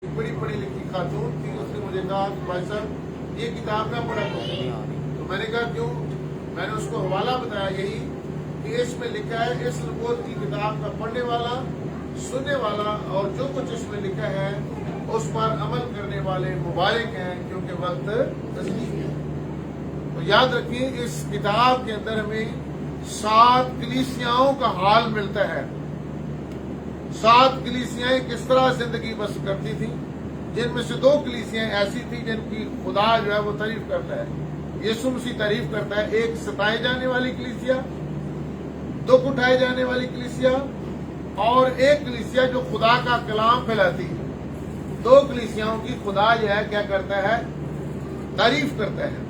बड़ी पढ़ी लिखी खातून थी, उसने मुझे कहा कि भाई साहब ये किताब ना पढ़ा करो। तो मैंने कहा क्यों? मैंने उसको हवाला बताया यही कि इसमें लिखा है इस नबूवत की किताब का पढ़ने वाला, सुनने वाला और जो कुछ इसमें लिखा है उस पर अमल करने वाले मुबारक हैं क्योंकि वक्त नज़दीक है। तो याद रखिए इस किताब के अंदर हमें 7 कलीसियाओं का हाल मिलता है। 7 कलीसियाएं किस तरह जिंदगी बसर करती थी, जिनमें से 2 कलीसियाएं ऐसी थी जिनकी खुदा जो है वो तारीफ करता है। यीशु मसीह तारीफ करता है। एक सताए जाने वाली कलीसिया, दुख उठाए जाने वाली कलीसिया, और एक कलीसिया जो खुदा का कलाम फैलाती है। 2 कलीसियाओं की खुदा जो है क्या करता है? तारीफ करता है।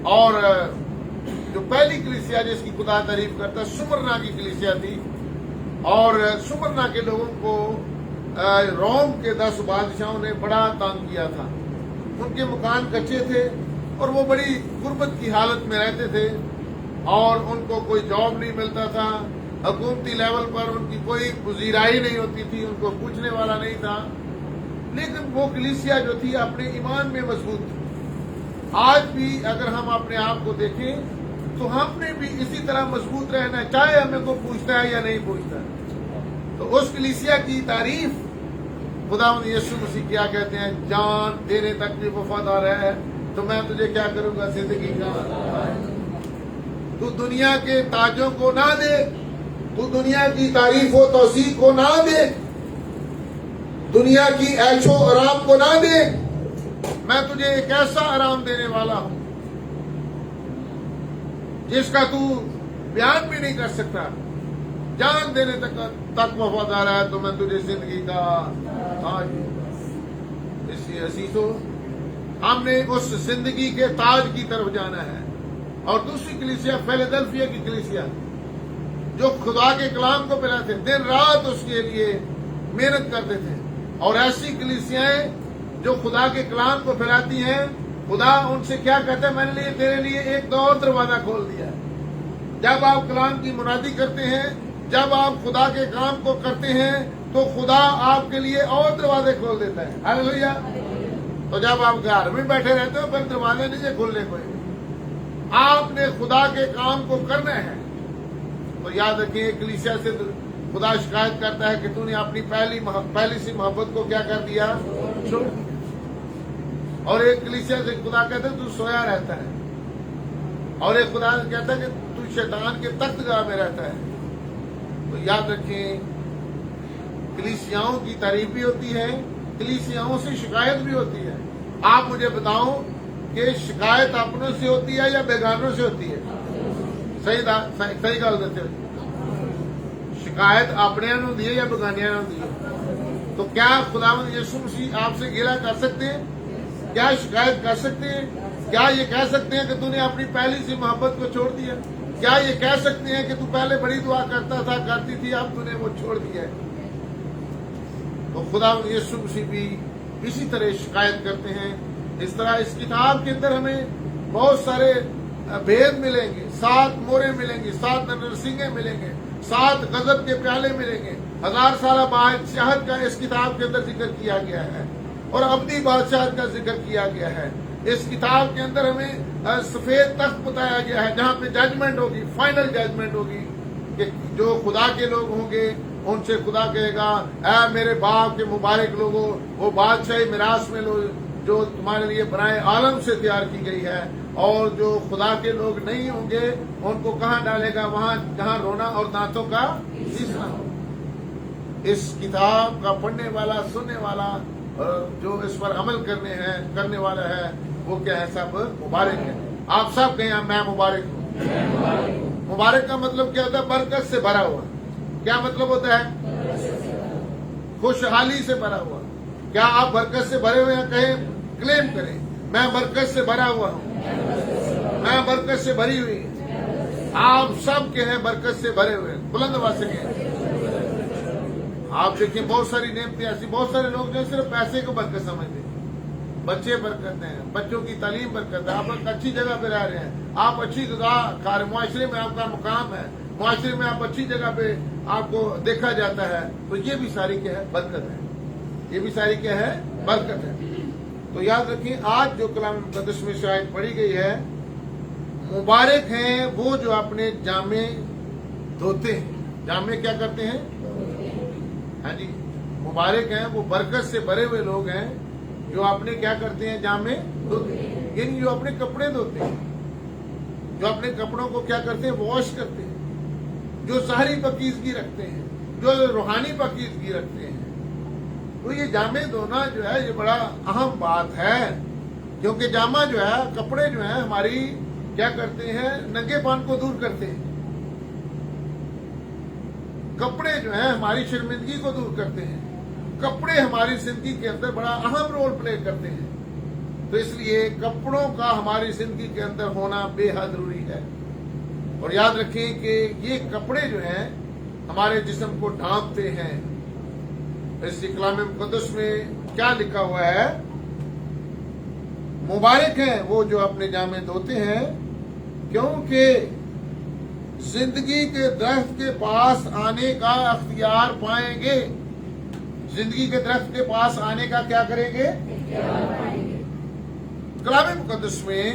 और जो पहली कलीसिया जिसकी खुदा तारीफ करता है सुमरना की कलीसिया थी, और सुमरना के लोगों को रोम के 10 बादशाहों ने बड़ा तंग किया था। उनके मकान कच्चे थे और वो बड़ी गुर्बत की हालत में रहते थे और उनको कोई जॉब नहीं मिलता था। हुकूमती लेवल पर उनकी कोई वजीराई नहीं होती थी, उनको पूछने वाला नहीं था। लेकिन वो कलीसिया जो थी अपने ईमान में मजबूत थी। आज भी अगर हम अपने आप को देखें तो हमने भी इसी तरह मजबूत रहना है, चाहे हमें को पूछता है या नहीं पूछता है। तो उस कलीसिया की तारीफ खुदावंद यीशु मसीह क्या कहते हैं? जान देने तक भी वफादार है तो मैं तुझे क्या करूंगा जिंदगी का। तू दुनिया के ताजों को ना दे, तू दुनिया की तारीफ व तौसीक को ना दे, दुनिया की ऐशो आराम को ना दे। मैं तुझे एक ऐसा आराम देने वाला हूं जिसका तू बयान भी नहीं कर सकता। जान देने तक वफादार है तो मैं तुझे जिंदगी का ताज। इसलिए असीसो हमने उस जिंदगी के ताज की तरफ जाना है। और दूसरी कलीसिया फिलाडेल्फिया की कलीसिया जो खुदा के कलाम को फैलाते, दिन रात उसके लिए मेहनत करते थे। और ऐसी कलीसियाएं जो खुदा के कलाम को फैलाती हैं, खुदा उनसे क्या कहता है? मैंने लिए तेरे लिए एक और दरवाजा खोल दिया है। जब आप कलाम की मुनादी करते हैं, जब आप खुदा के काम को करते हैं तो खुदा आपके लिए और दरवाजे खोल देता है। हालेलुया। तो जब आप घर में बैठे रहते हो फिर दरवाजे नहीं खोलने कोई। आपने खुदा के काम को करना है। तो याद रखिए कलीसिया से खुदा शिकायत करता है कि तूने अपनी पहली सी मोहब्बत को क्या कर दिया? छोड़। और एक कलीसिया से खुदा कहता है तू सोया रहता है, और एक खुदा कहता है कि तू शैतान के तख्तगाह में रहता है। तो याद रखें कलीसियाओं की तारीफ भी होती है, कलीसियाओं से शिकायत भी होती है। आप मुझे बताओ कि शिकायत अपनों से होती है या बेगानों से होती है? सही गल दसो, शिकायत अपने होती है या बेगानिया होती है? तो क्या खुदावंद यीशु मसीह आपसे गिला कर सकते हैं? क्या शिकायत कर सकते हैं? क्या ये कह सकते हैं कि तूने अपनी पहली सी मोहब्बत को छोड़ दिया? क्या ये कह सकते हैं कि तू पहले बड़ी दुआ करता था, करती थी, अब तूने वो छोड़ दिया है? तो खुदावंद यीशु मसीह भी इसी तरह शिकायत करते हैं। इस तरह इस किताब के अंदर हमें बहुत सारे भेद मिलेंगे, 7 मोहरें मिलेंगी, 7 नरसिंगे मिलेंगे, 7 गजब के प्याले मिलेंगे। 1000 साल बादशाहत का इस किताब के अंदर जिक्र किया गया है और अब्दी बादशाहत का जिक्र किया गया है। इस किताब के अंदर हमें सफेद तख्त बताया गया है जहां पे जजमेंट होगी, फाइनल जजमेंट होगी कि जो खुदा के लोग होंगे उनसे खुदा कहेगा, ऐ मेरे बाप के मुबारक लोगों, वो बादशाही मिरास में लो जो तुम्हारे लिए बनाए आलम से तैयार की गई है। और जो खुदा के लोग नहीं होंगे उनको कहां डालेगा? वहां जहां रोना और दांतों का चीसना हो। इस किताब का पढ़ने वाला, सुनने वाला, जो इस पर अमल करने वाला है वो क्या है? सब मुबारक है। आप सब कहें मैं मुबारक हूँ। मुबारक का मतलब क्या होता है? बरकत से भरा हुआ। क्या मतलब होता है? खुशहाली से भरा हुआ। क्या आप बरकत से भरे हुए हैं? कहें, क्लेम करें, मैं बरकत से भरा हुआ हूँ, मैं बरकत से भरी हुई। आप सब के हैं बरकत से भरे हुए, बुलंद आवाज से कहें। आप देखिए बहुत सारी नेमतें ऐसी, बहुत सारे लोग जो सिर्फ पैसे को बरकत समझते हैं। बच्चे बरकत हैं, बच्चों की तालीम बरकत है, आप अच्छी जगह पे रह रहे हैं, आप अच्छी जगह मुआशरे में आपका मुकाम है, मुआशरे में आप अच्छी जगह पे आपको देखा जाता है, तो ये भी सारी क्या है? बरकत है। ये भी सारी क्या है, बरकत है। तो याद रखिए आज जो कलाम मुक़द्दस में शायद पढ़ी गई है, मुबारक हैं वो जो अपने जामे धोते हैं। जामे क्या करते हैं? हाँ जी, मुबारक हैं वो बरकत से भरे हुए लोग हैं जो अपने क्या करते हैं, जामे धोते हैं, यानी जो अपने कपड़े धोते हैं, जो अपने कपड़ों को क्या करते हैं, वॉश करते हैं, जो सारी पाकीज़गी रखते हैं, जो रूहानी पाकीज़गी रखते हैं। तो ये जामे धोना जो है ये बड़ा अहम बात है, क्योंकि जामा जो है, कपड़े जो है हमारी क्या करते हैं, नंगेपन को दूर करते हैं। कपड़े जो है हमारी शर्मिंदगी को दूर करते हैं। कपड़े हमारी जिंदगी के अंदर बड़ा अहम रोल प्ले करते हैं। तो इसलिए कपड़ों का हमारी जिंदगी के अंदर होना बेहद जरूरी है। और याद रखें कि ये कपड़े जो हैं हमारे जिस्म को ढांपते हैं। इस कलाम मुक़द्दस में क्या लिखा हुआ है? मुबारक हैं वो जो अपने जामे धोते हैं, क्योंकि जिंदगी के दरख्त के पास आने का अख्तियार पाएंगे। जिंदगी के दरख्त के पास आने का क्या करेंगे? कलाम मुक़द्दस में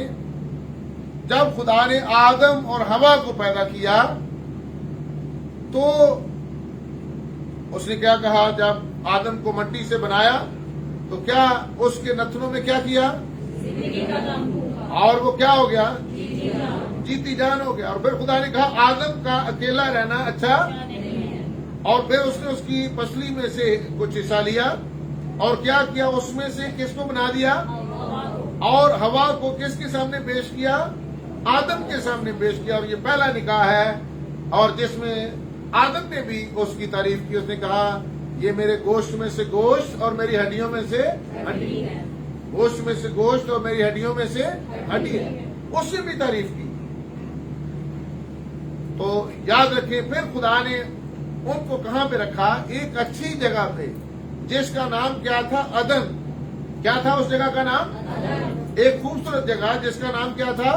जब खुदा ने आदम और हवा को पैदा किया तो उसने क्या कहा? जब आदम को मिट्टी से बनाया तो क्या उसके नथनों में क्या किया? और वो क्या हो गया? जीती जान हो गया। और फिर खुदा ने कहा आदम का अकेला रहना अच्छा, और फिर उसने उसकी पसली में से कुछ हिस्सा लिया और क्या किया? उसमें से किसको बना दिया? और हवा को किसके सामने पेश किया? आदम के सामने पेश किया। और ये पहला निकाह है, और जिसमें आदम ने भी उसकी तारीफ की। उसने कहा ये मेरे गोश्त में से गोश्त और मेरी हड्डियों में से हड्डी है। गोश्त में से गोश्त और मेरी हड्डियों में से हड्डी है। उससे भी तारीफ की। तो याद रखें, फिर खुदा ने उनको कहां पे रखा? एक अच्छी जगह पे, जिसका नाम क्या था? अदन। क्या था उस जगह का नाम? एक खूबसूरत जगह जिसका नाम क्या था?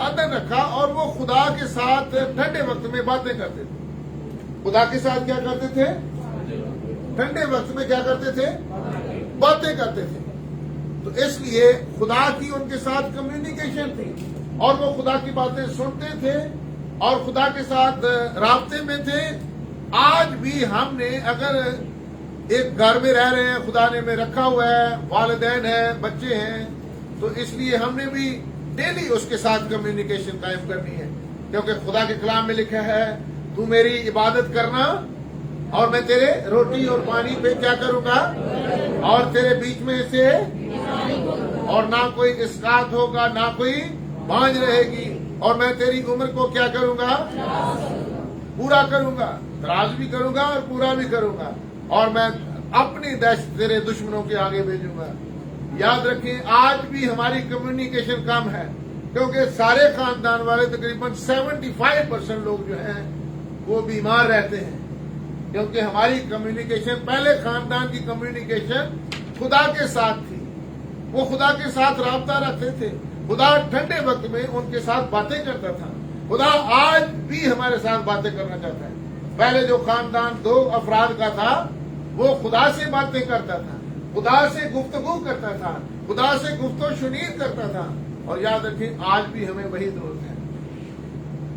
अदन रखा। और वो खुदा के साथ ठंडे वक्त में बातें करते थे। खुदा के साथ क्या करते थे? ठंडे वक्त में क्या करते थे? बातें करते थे। तो इसलिए खुदा की उनके साथ कम्युनिकेशन थी, और वो खुदा की बातें सुनते थे और खुदा के साथ राब्ते में थे। आज भी हमने अगर एक घर में रह रहे हैं, खुदा ने में रखा हुआ है, वालिदैन है, बच्चे हैं, तो इसलिए हमने भी डेली उसके साथ कम्युनिकेशन कायम करनी है। क्योंकि खुदा के कलाम में लिखा है तू मेरी इबादत करना और मैं तेरे रोटी और पानी पे क्या करूंगा, और तेरे बीच में से और ना कोई इसकात होगा, ना कोई बांझ रहेगी, और मैं तेरी उम्र को क्या करूंगा? पूरा करूंगा। दराज भी करूंगा और पूरा भी करूंगा, और मैं अपनी दहशत तेरे दुश्मनों के आगे भेजूंगा। याद रखें, आज भी हमारी कम्युनिकेशन कम है, क्योंकि सारे खानदान वाले तकरीबन 75% लोग जो हैं वो बीमार रहते हैं, क्योंकि हमारी कम्युनिकेशन, पहले खानदान की कम्युनिकेशन खुदा के साथ थी। वो खुदा के साथ राब्ता रखते थे। खुदा ठंडे वक्त में उनके साथ बातें करता था। खुदा आज भी हमारे साथ बातें करना चाहता है। पहले जो खानदान 2 अफराद का था, वो खुदा से बातें करता था, खुदा से गुफ्तगू करता था, खुदा से गुफ्तो शुनीद करता था। और याद रखें, आज भी हमें वही जरूरत है।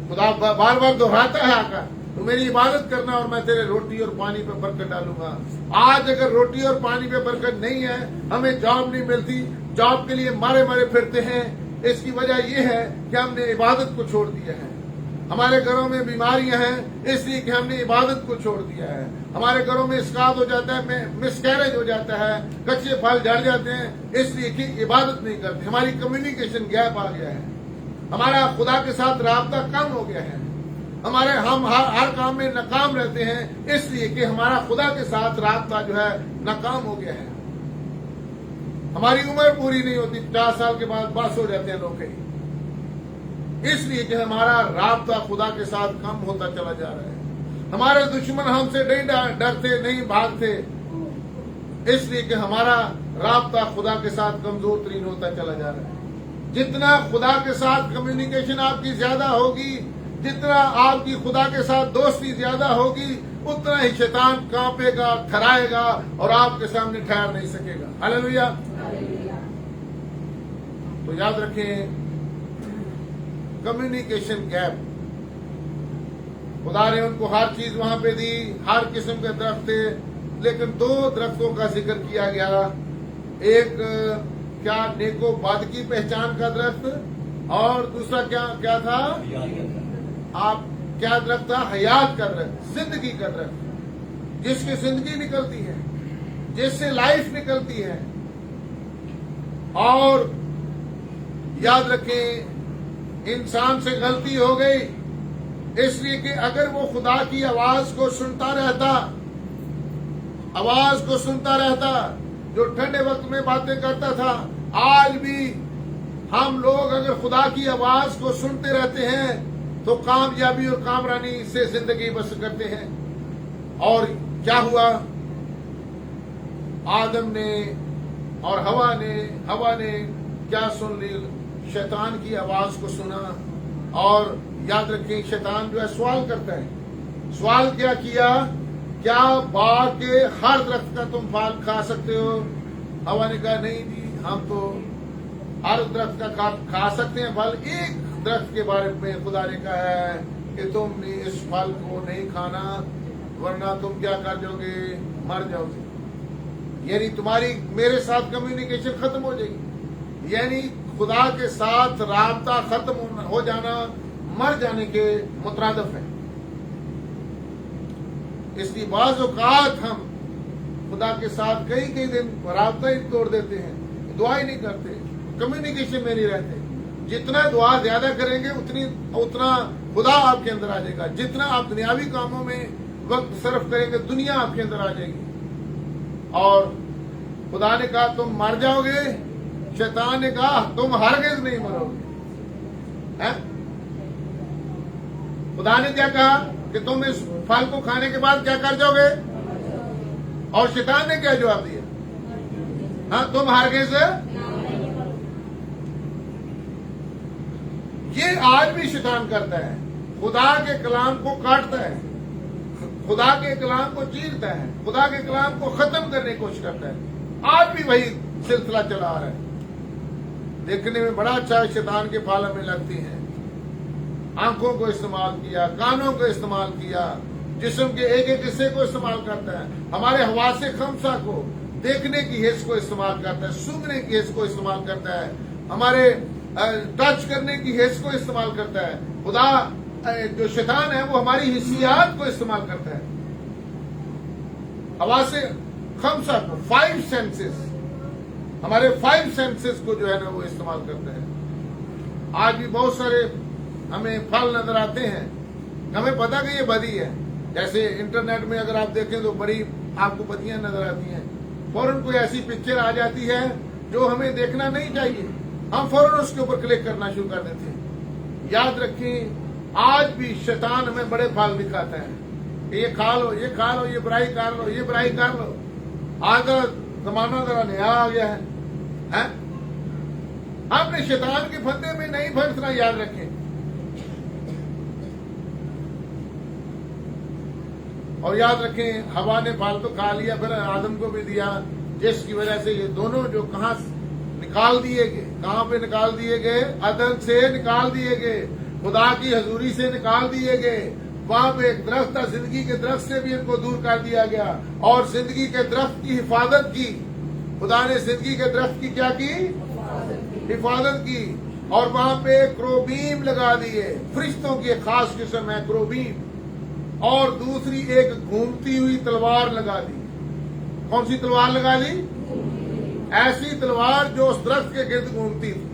खुदा बार बार दोहराता है आकर, तो मेरी इबादत करना और मैं तेरे रोटी और पानी पे बरकत डालूंगा। आज अगर रोटी और पानी पे बरकत नहीं है, हमें जॉब नहीं मिलती, जॉब के लिए मारे मारे फिरते हैं, इसकी वजह यह है कि हमने इबादत को छोड़ दिया है। हमारे घरों में बीमारियां हैं, इसलिए कि हमने इबादत को छोड़ दिया है। हमारे घरों में इसकात हो जाता है, मिसकैरेज हो जाता है, कच्चे फल झड़ जाते हैं, इसलिए कि इबादत नहीं करते। हमारी कम्युनिकेशन गैप आ गया है। हमारा खुदा के साथ राब्ता कम हो गया है। हम हर काम में नाकाम रहते हैं, इसलिए कि हमारा खुदा के साथ राब्ता जो है नाकाम हो गया है। हमारी उम्र पूरी नहीं होती, 50 साल के बाद बस हो जाते हैं लोग कहीं, इसलिए कि हमारा राब्ता खुदा के साथ कम होता चला जा रहा है। हमारे दुश्मन हमसे नहीं डरते, नहीं भागते, इसलिए कि हमारा राब्ता खुदा के साथ कमजोर तरीन होता चला जा रहा है। जितना खुदा के साथ कम्युनिकेशन आपकी ज्यादा होगी, जितना आपकी खुदा के साथ दोस्ती ज्यादा होगी, اتنا ہی شیطان کانپے گا، تھرائے گا اور آپ کے سامنے ٹھہر نہیں سکے گا. ہاللیلویا. تو یاد رکھیں، کمیونیکیشن گیپ. خدا نے ان کو ہر چیز وہاں پہ دی، ہر قسم کے درخت تھے، لیکن 2 درختوں کا ذکر کیا گیا. ایک کیا نیکو بد کی پہچان کا درخت، اور دوسرا کیا تھا؟ آپ کیا درخت تھا؟ حیات کا درخت، زندگی کا درخت، جس کی زندگی نکلتی ہے، جس سے لائف نکلتی ہے. اور یاد رکھیں، انسان سے غلطی ہو گئی، اس لیے کہ اگر وہ خدا کی آواز کو سنتا رہتا، جو ٹھنڈے وقت میں باتیں کرتا تھا، آج بھی ہم لوگ اگر خدا کی آواز کو سنتے رہتے ہیں تو کامیابی اور کامرانی سے زندگی بسر کرتے ہیں. اور کیا ہوا؟ آدم نے اور ہوا نے کیا سن لی؟ شیطان کی آواز کو سنا. اور یاد رکھیں، شیطان جو ہے سوال کرتا ہے. سوال کیا؟ کیا باغ کے ہر درخت کا تم پھل کھا سکتے ہو؟ ہوا نے کہا نہیں جی، ہم تو ہر درخت کا کھا سکتے ہیں پھل، ایک درخت کے بارے میں خدا نے کہا ہے کہ تم نے اس پھل کو نہیں کھانا، ورنہ تم کیا کر جاؤ گے؟ مر جاؤ گے. یعنی تمہاری میرے ساتھ کمیونیکیشن ختم ہو جائے گی. یعنی خدا کے ساتھ رابطہ ختم ہو جانا مر جانے کے مترادف ہے. اس لیے بعض اوقات ہم خدا کے ساتھ کئی دن رابطہ ہی توڑ دیتے ہیں، دعا ہی نہیں کرتے، کمیونیکیشن میں نہیں رہتے. جتنا دعا زیادہ کریں گے اتنا خدا آپ کے اندر آ جائے گا. جتنا آپ دنیاوی کاموں میں وقت صرف کریں گے، دنیا آپ کے اندر آ جائے گی. اور خدا نے کہا تم مر جاؤ گے، شیطان نے کہا تم ہرگز نہیں مرو گے. خدا نے کیا کہا کہ تم اس پھل کو کھانے کے بعد کیا کر جاؤ گے؟ اور شیطان نے کیا جواب دیا؟ تم ہرگز. یہ آج بھی شیطان کرتا ہے، خدا کے کلام کو کاٹتا ہے، خدا کے کلام کو چیرتا ہے، خدا کے کلام کو ختم کرنے کی کوشش کرتا ہے. آج بھی وہی سلسلہ چلا آ رہا ہے. دیکھنے میں بڑا اچھا ہے، شیطان کے پھل ہمیں لگتی ہیں. آنکھوں کو استعمال کیا، کانوں کو استعمال کیا، جسم کے ایک حصے کو استعمال کرتا ہے. ہمارے حواس خمسہ کو، دیکھنے کی حس کو استعمال کرتا ہے، سننے کی حس کو استعمال کرتا ہے، ہمارے ٹچ کرنے کی حس کو استعمال کرتا ہے. خدا جو شیطان ہے وہ ہماری حسیات کو استعمال کرتا ہے. حواس خمسہ کو، 5 سینسز، ہمارے 5 سینسز کو جو ہے نا وہ استعمال کرتا ہے. آج بھی بہت سارے ہمیں پھل نظر آتے ہیں، ہمیں پتا کہ یہ بدی ہے. جیسے انٹرنیٹ میں اگر آپ دیکھیں تو بڑی آپ کو بدیاں نظر آتی ہیں، فوراً کوئی ایسی پکچر آ جاتی ہے جو ہمیں دیکھنا نہیں چاہیے، ہم فوراً اس کے اوپر کلک کرنا شروع کر دیتے ہیں. یاد رکھیں، آج بھی شیطان ہمیں بڑے پھل دکھاتا ہے کہ یہ کھا لو، یہ کھا لو، یہ برائی کر لو، یہ برائی کر لو. آج زمانہ ذرا نیا آ گیا ہے. ہم نے شیطان کے پھندے میں نہیں پھنسنا، یاد رکھیں. اور یاد رکھیں، ہوا نے پھل تو کھا لیا، پھر آدم کو بھی دیا، جس کی وجہ سے یہ دونوں جو کہاں نکال دیے گئے، کہاں پہ نکال دیے گئے؟ عدن سے نکال دیے گئے، خدا کی حضوری سے نکال دیے گئے. وہاں پہ ایک درخت تھا، زندگی کے درخت سے بھی ان کو دور کر دیا گیا، اور زندگی کے درخت کی حفاظت کی. خدا نے زندگی کے درخت کی کیا کی؟ حفاظت کی. اور وہاں پہ کروبیم لگا دیے، فرشتوں کی ایک خاص قسم ہے کروبیم. اور دوسری ایک گھومتی ہوئی تلوار لگا دی. کون سی تلوار لگا لی؟ ایسی تلوار جو اس درخت کے گرد گھومتی تھی،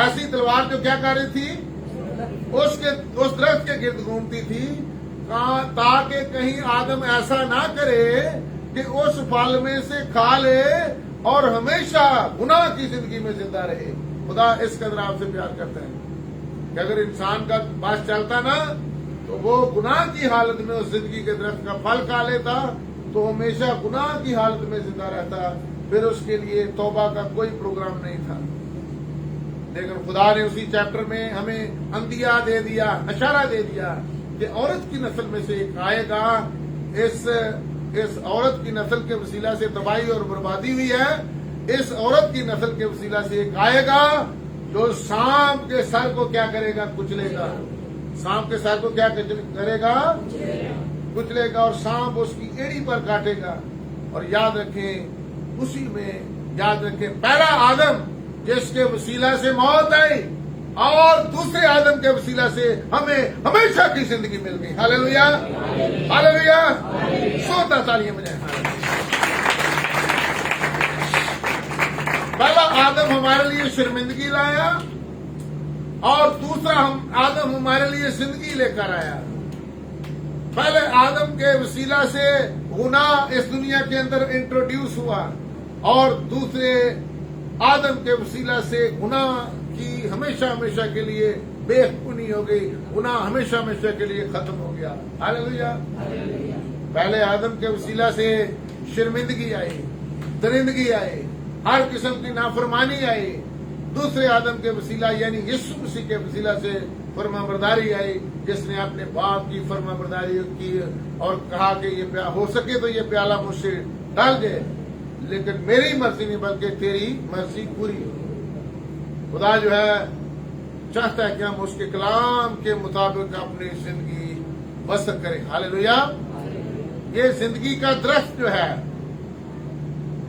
ایسی تلوار جو کیا کر رہی تھی؟ اس درخت کے گرد گھومتی تھی، تاکہ کہیں آدم ایسا نہ کرے کہ اس پھل میں سے کھا لے اور ہمیشہ گناہ کی زندگی میں زندہ رہے. خدا اس قدر آپ سے پیار کرتا ہے کہ اگر انسان کا بس چلتا نا تو وہ گناہ کی حالت میں اس زندگی کے درخت کا پھل کھا لیتا تو ہمیشہ گناہ کی حالت میں زندہ رہتا، پھر اس کے لیے توبہ کا کوئی پروگرام نہیں تھا. لیکن خدا نے اسی چیپٹر میں ہمیں اندیا دے دیا، اشارہ دے دیا کہ عورت کی نسل میں سے ایک آئے گا اس عورت کی نسل کے وسیلہ سے تباہی اور بربادی ہوئی ہے. اس عورت کی نسل کے وسیلہ سے ایک آئے گا جو سانپ کے سر کو کیا کرے گا؟ کچلے گا. سانپ کے سر کو کیا کرے گا؟ کچلے گا. اور سانپ اس کی ایڑی پر کاٹے گا. اور یاد رکھیں اسی میں یاد رکھیں پہلا آدم جس کے وسیلہ سے موت آئی اور دوسرے آدم کے وسیلہ سے ہمیں ہمیشہ کی زندگی مل گئی. ہاللیلویا ہاللیلویا. سوتا تالیاں بجائیں. پہلا آدم ہمارے لیے شرمندگی لایا اور دوسرا آدم ہمارے لیے زندگی لے کر آیا. پہلے آدم کے وسیلہ سے گناہ اس دنیا کے اندر انٹروڈیوس ہوا اور دوسرے آدم کے وسیلہ سے گناہ کی ہمیشہ ہمیشہ کے لیے بے حکمی ہو گئی. گناہ ہمیشہ ہمیشہ کے لیے ختم ہو گیا. ہاللیلویا. پہلے آدم کے وسیلہ سے شرمندگی آئی, درندگی آئی, ہر قسم کی نافرمانی آئی. دوسرے آدم کے وسیلہ یعنی یسوع مسیح کے وسیلہ سے فرما برداری آئی, جس نے اپنے باپ کی فرما برداری کی اور کہا کہ یہ ہو سکے تو یہ پیالہ مجھ سے ڈال دے, لیکن میری مرضی نہیں بلکہ تیری مرضی پوری ہو. خدا جو ہے چاہتا ہے کہ ہم اس کے کلام کے مطابق اپنی زندگی بسر کریں. ہاللیلویا. یہ زندگی کا درخت جو ہے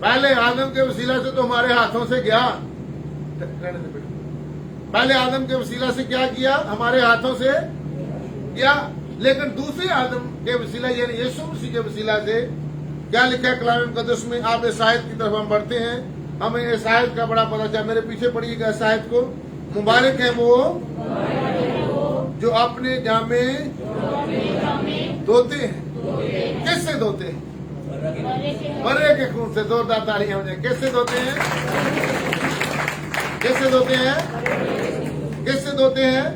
پہلے آدم کے وسیلہ سے تو ہمارے ہاتھوں سے گیا. پہلے آدم کے وسیلہ سے کیا کیا؟ ہمارے ہاتھوں سے گیا. لیکن دوسرے آدم کے وسیلہ یعنی یسوع مسیح کے وسیلہ سے کیا لکھا ہے کلام مقدس میں؟ آپ اس آیت کی طرف ہم بڑھتے ہیں. ہمیں اس آیت کا بڑا پتہ چلا. میرے پیچھے پڑھیے گا اس آیت کو. مبارک ہے وہ جو اپنے جامے دھوتے ہیں. کس سے دھوتے ہیں؟ برے کے خون سے. زوردار تالیاں ہو جائیں. کس سے دھوتے ہیں؟ کس سے دھوتے ہیں؟ کس سے دھوتے ہیں؟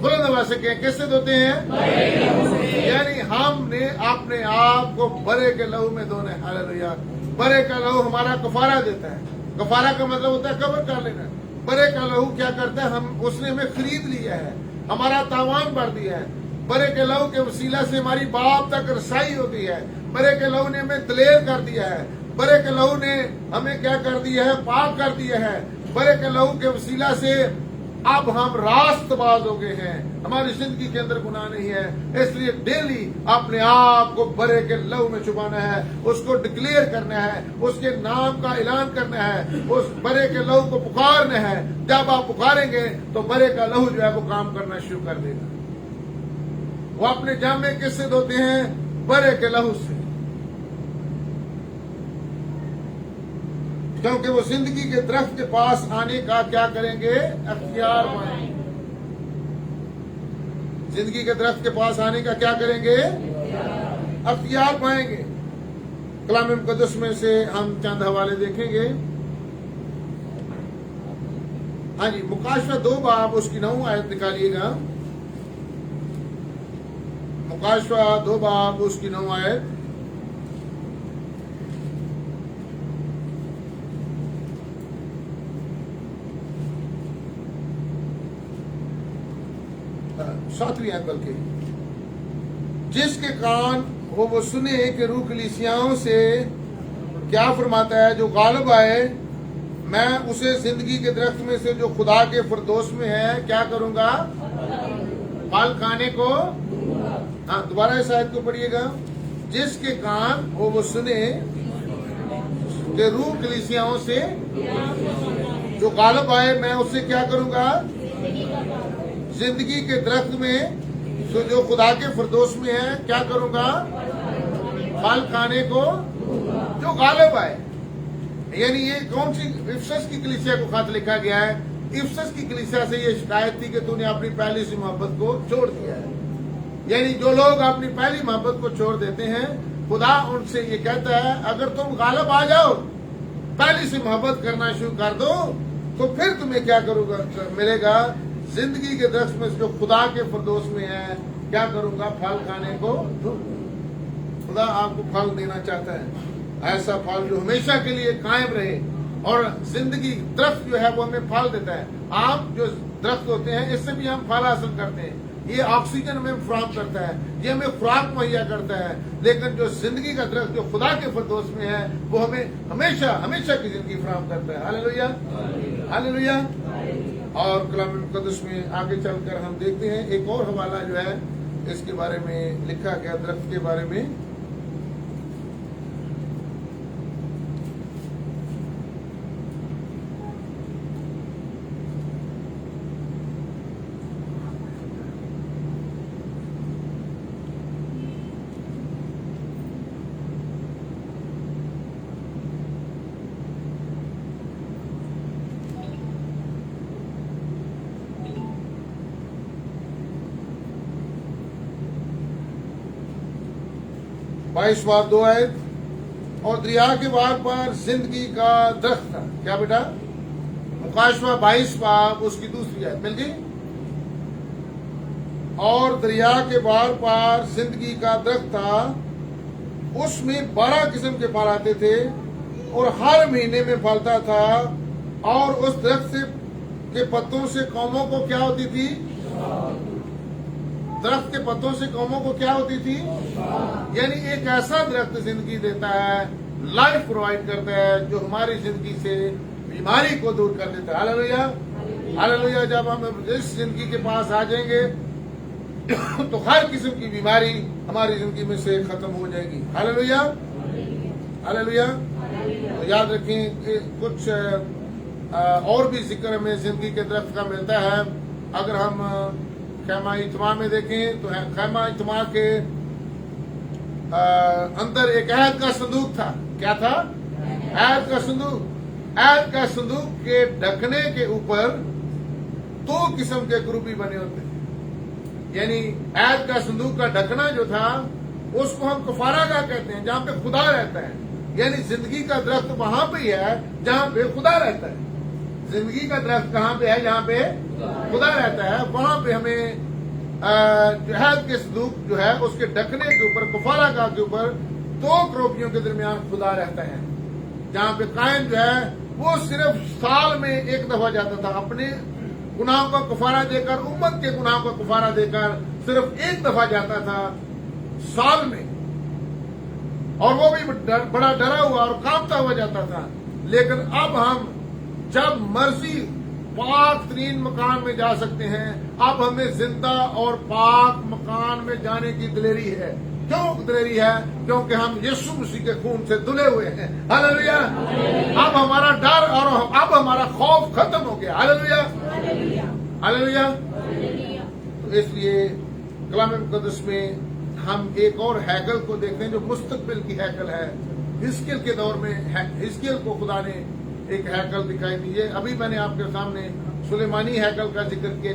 بلند آواز سے کہیں. کس سے دھوتے ہیں؟ یعنی ہم نے اپنے آپ کو برے کے لہو میں دھونا ہے. ہاللیلویا. برے کا لہو ہمارا کفارہ دیتا ہے. کفارہ کا مطلب ہوتا ہے کور کر لینا. برے کا لہو کیا کرتا ہے؟ اس نے ہمیں خرید لیا ہے, ہمارا تاوان بھر دیا ہے. برے کے لہو کے وسیلہ سے ہماری باپ تک رسائی ہو گئی ہے. برے کے لہو نے ہمیں دلیر کر دیا ہے. برے کے لہو نے ہمیں کیا کر دیا ہے؟ پاک کر دیا ہے. برے کے لہو کے وسیلہ سے اب ہم راست باز ہو گئے ہیں. ہماری زندگی کے اندر گناہ نہیں ہے. اس لیے ڈیلی اپنے آپ کو برے کے لہو میں چھپانا ہے, اس کو ڈکلیئر کرنا ہے, اس کے نام کا اعلان کرنا ہے, اس برے کے لہو کو پکارنا ہے. جب آپ پکاریں گے تو برے کا لہو جو ہے وہ کام کرنا شروع کر دے گا. وہ اپنے جامے کس سے دھوتے ہیں؟ برے کے لہو سے. کیونکہ وہ زندگی کے درخت کے پاس آنے کا کیا کریں گے؟ اختیار پائیں گے. زندگی کے درخت کے پاس آنے کا کیا کریں گے؟ اختیار پائیں گے. کلام مقدس میں سے ہم چند حوالے دیکھیں گے. ہاں جی, مکاشفہ 2 باب اس کی 9 آیت نکالیے گا. مکاشفہ 2 باب اس کی 9 آیت. ساتویں آیت بلکہ. جس کے کان ہو وہ سنے کہ روح کلیسیاؤں سے کیا فرماتا ہے. جو غالب آئے میں اسے زندگی کے درخت میں سے جو خدا کے فردوس میں ہے کیا کروں گا؟ پھل کھانے کو. ہاں, دوبارہ اس آیت کو پڑھیے گا. جس کے کان ہو وہ سنے کہ روح کلیسیاؤں سے جو غالب آئے میں اسے کیا کروں گا؟ زندگی کے درخت میں جو خدا کے فردوس میں ہے کیا کروں گا؟ پھل کھانے کو. جو غالب آئے یعنی یہ کون سی؟ افسس کی کلیسیا کو خط لکھا گیا ہے. افسس کی کلیسیا سے یہ شکایت تھی کہ تو نے اپنی پہلی سی محبت کو چھوڑ دیا ہے. یعنی جو لوگ اپنی پہلی محبت کو چھوڑ دیتے ہیں خدا ان سے یہ کہتا ہے اگر تم غالب آ جاؤ, پہلی سی محبت کرنا شروع کر دو تو پھر تمہیں کیا کروں گا؟ ملے گا زندگی کے درخت میں جو خدا کے فردوس میں ہے کیا کروں گا؟ پھل کھانے کو. خدا آپ کو پھل دینا چاہتا ہے, ایسا پھل جو ہمیشہ کے لیے قائم رہے. اور زندگی درخت جو ہے وہ ہمیں پھل دیتا ہے. آم جو درخت ہوتے ہیں اس سے بھی ہم پھل حاصل کرتے ہیں, یہ آکسیجن ہمیں فراہم کرتا ہے، یہ ہمیں خوراک مہیا کرتا ہے، لیکن جو زندگی کا درخت جو خدا کے فردوس میں ہے وہ ہمیں ہمیشہ ہمیشہ کی زندگی فراہم کرتا ہے۔ ہاللیلویہ، ہاللیلویہ۔ اور کلام مقدس میں آگے چل کر ہم دیکھتے ہیں ایک اور حوالہ جو ہے اس کے بارے میں لکھا گیا، درخت کے بارے میں۔ بائیس باب 2 آیت، اور دریا کے بار پر زندگی کا درخت تھا۔ کیا بیٹا؟ مکاشفہ 22 باب اس کی دوسری آیت مل گئی۔ اور دریا کے بار پر زندگی کا درخت تھا، اس میں 12 قسم کے پھل آتے تھے اور ہر مہینے میں پھلتا تھا، اور اس درخت کے پتوں سے قوموں کو کیا ہوتی تھی؟ درخت کے پتوں سے قوموں کو کیا ہوتی تھی؟ یعنی ایک ایسا درخت زندگی دیتا ہے، لائف پرووائڈ کرتا ہے، جو ہماری زندگی سے بیماری کو دور کر دیتا ہے۔ ہاللیلویہ، ہاللیلویہ۔ جب ہم اس زندگی کے پاس آ جائیں گے تو ہر قسم کی بیماری ہماری زندگی میں سے ختم ہو جائے گی۔ ہاللیلویہ، ہاللیلویہ۔ تو یاد رکھیں کہ کچھ اور بھی ذکر ہمیں زندگی کے درخت کا ملتا ہے۔ اگر ہم خیمہ اجتماع میں دیکھیں تو خیمہ اجتماع کے اندر ایک عہد کا صندوق تھا۔ کیا تھا؟ عہد کا صندوق۔ عہد کا صندوق کے ڈھکنے کے اوپر 2 قسم کے کروبی بنے ہوتے ہیں۔ یعنی عہد کا صندوق کا ڈھکنا جو تھا اس کو ہم کفارہ گاہ کہتے ہیں، جہاں پہ خدا رہتا ہے۔ یعنی زندگی کا درخت وہاں پہ ہی ہے جہاں پہ خدا رہتا ہے۔ زندگی کا درخت کہاں پہ ہے؟ جہاں پہ خدا رہتا ہے، وہاں پہ ہمیں عہد کے صندوق جو ہے اس کے ڈھکنے کے اوپر، کفارہ گاہ کے اوپر 2 کروبیوں کے درمیان خدا رہتا ہے۔ جہاں پہ قائم جو ہے وہ صرف سال میں 1 دفعہ جاتا تھا، اپنے گناہوں کا کفارہ دے کر، امت کے گناہوں کا کفارہ دے کر صرف 1 دفعہ جاتا تھا سال میں، اور وہ بھی بڑا ڈرا ہوا اور کانپتا ہوا جاتا تھا۔ لیکن اب ہم جب مرضی پاک ترین مکان میں جا سکتے ہیں۔ اب ہمیں زندہ اور پاک مکان میں جانے کی دلیری ہے۔ کیوں دلیری ہے؟ کیونکہ ہم یسوع مسیح کے خون سے دھلے ہوئے ہیں۔ ہاللیلویہ۔ اب ہمارا ڈر اور اب ہمارا خوف ختم ہو گیا۔ ہاللیلویہ، ہاللیلویہ۔ تو اس لیے کلام مقدس میں ہم ایک اور ہیکل کو دیکھتے ہیں جو مستقبل کی ہیکل ہے۔ حزقیل کے دور میں حزقیل کو خدا نے ایک ہیکل دکھائی دی ہے۔ ابھی میں نے آپ کے سامنے سلیمانی ہیکل کا ذکر کیا،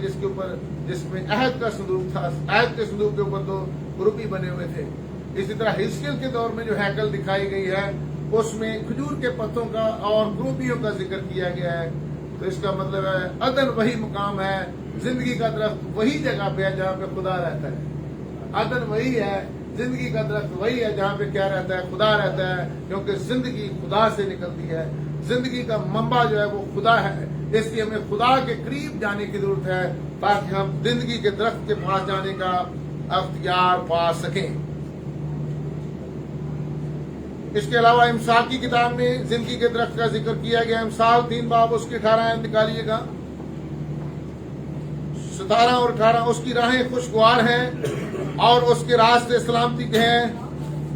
جس میں عہد کا صندوق تھا۔ عہد کے صندوق کے اوپر 2 کروبی بنے ہوئے تھے۔ اسی طرح حزقیل کے دور میں جو ہیکل دکھائی گئی ہے اس میں کھجور کے پتوں کا اور کروبیوں کا ذکر کیا گیا ہے۔ تو اس کا مطلب ہے عدن وہی مقام ہے، زندگی کا درخت وہی جگہ پہ ہے جہاں پہ خدا رہتا ہے۔ عدن وہی ہے، زندگی کا درخت وہی ہے جہاں پہ کیا رہتا ہے؟ خدا رہتا ہے، کیونکہ زندگی خدا سے نکلتی ہے۔ زندگی کا منبع جو ہے وہ خدا ہے، اس لیے ہمیں خدا کے قریب جانے کی ضرورت ہے تاکہ ہم زندگی کے درخت کے پاس جانے کا اختیار پا سکیں۔ اس کے علاوہ امثال کی کتاب میں زندگی کے درخت کا ذکر کیا گیا۔ امثال 3 باب اس کی 18 آیت نکالیے گا۔ 17 اور 18، اس کی راہیں خوشگوار ہیں اور اس کے راستے سلامتی کے ہیں،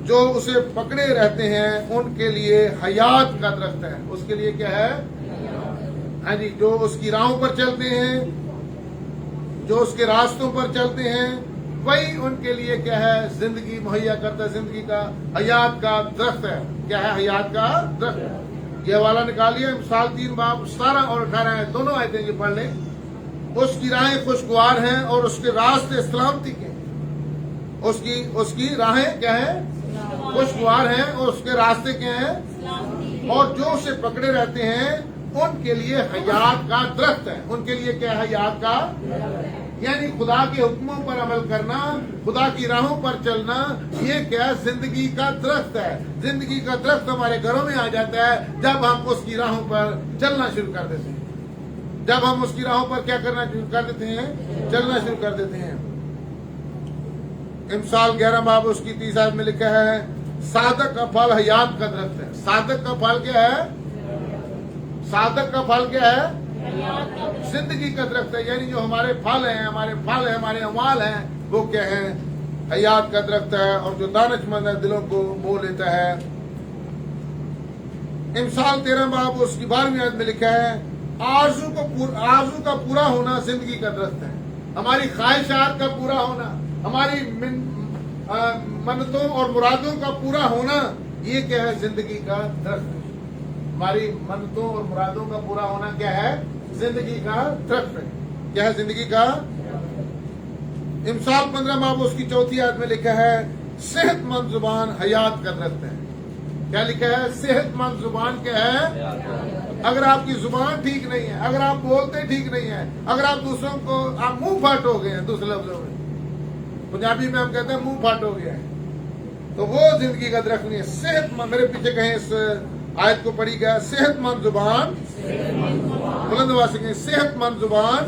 جو اسے پکڑے رہتے ہیں ان کے لیے حیات کا درخت ہے۔ اس کے لیے کیا ہے؟ ہاں جی، جو اس کی راہوں پر چلتے ہیں، جو اس کے راستوں پر چلتے ہیں، وہی ان کے لیے کیا ہے؟ زندگی مہیا کرتا ہے۔ زندگی کا حیات کا درخت ہے۔ کیا ہے؟ حیات کا درخت۔ یہ حوالہ نکالیے، مثال 3 باب 17 اور 18 ہے، دونوں آیتیں یہ پڑھ لیں۔ اس کی راہیں خوشگوار ہیں اور اس کے راستے سلامتی کے۔ اس کی راہیں کیا ہے؟ خوشگوار ہیں اور اس کے راستے کیا ہیں؟ اور جو اسے پکڑے رہتے ہیں ان کے لیے حیات کا درخت ہے۔ ان کے لیے کیا ہے؟ حیات کا، یعنی خدا کے حکموں پر عمل کرنا، خدا کی راہوں پر چلنا، یہ کیا؟ زندگی کا درخت ہے۔ زندگی کا درخت ہمارے گھروں میں آ جاتا ہے جب ہم اس کی راہوں پر چلنا شروع کر دیتے ہیں۔ جب ہم اس کی راہوں پر کیا کرنا شروع کر دیتے ہیں؟ چلنا شروع کر دیتے ہیں۔ इमसाल 11 बाब उसकी 30 आयत में लिखा है सादक का फल हयात का दरख्त है। सादक का फल क्या है? सादक का फल क्या है? जिंदगी का दरख्त है। यानी जो हमारे फल है, हमारे अमाल हैं, वो क्या है? हयात का दरख्त है। और जो दानिशमंद है दिलों को मोह लेता है। इमसाल 13 बाब उसकी 12वीं आयत में लिखा है आरजू का पूरा होना जिंदगी का दरख्त है। हमारी ख्वाहिशात का पूरा होना, हमारी मन्नतों और मुरादों का पूरा होना, ये क्या है? जिंदगी का दरख्त है। हमारी मन्नतों और मुरादों का पूरा होना क्या है? जिंदगी का दरख्त है। क्या है? जिंदगी का। इमसाल 15 बाब उसकी 4थी आयत में लिखा है सेहतमंद जुबान हयात का दरख्त है। क्या लिखा है? सेहतमंद जुबान क्या है? अगर आपकी जुबान ठीक नहीं है, अगर आप बोलते ठीक नहीं है, अगर आप दूसरों को आप मुंह फाट हो गए हैं, दूसरे लफ्जों में पंजाबी में हम कहते हैं मुंह फाट हो गया है, तो वो जिंदगी का दरख्त नहीं है। सेहतमंद, मेरे पीछे कहीं इस आयत को पढ़ी गया, सेहतमंद जुबान, बुलंद आवाज से कहें, सेहतमंद जुबान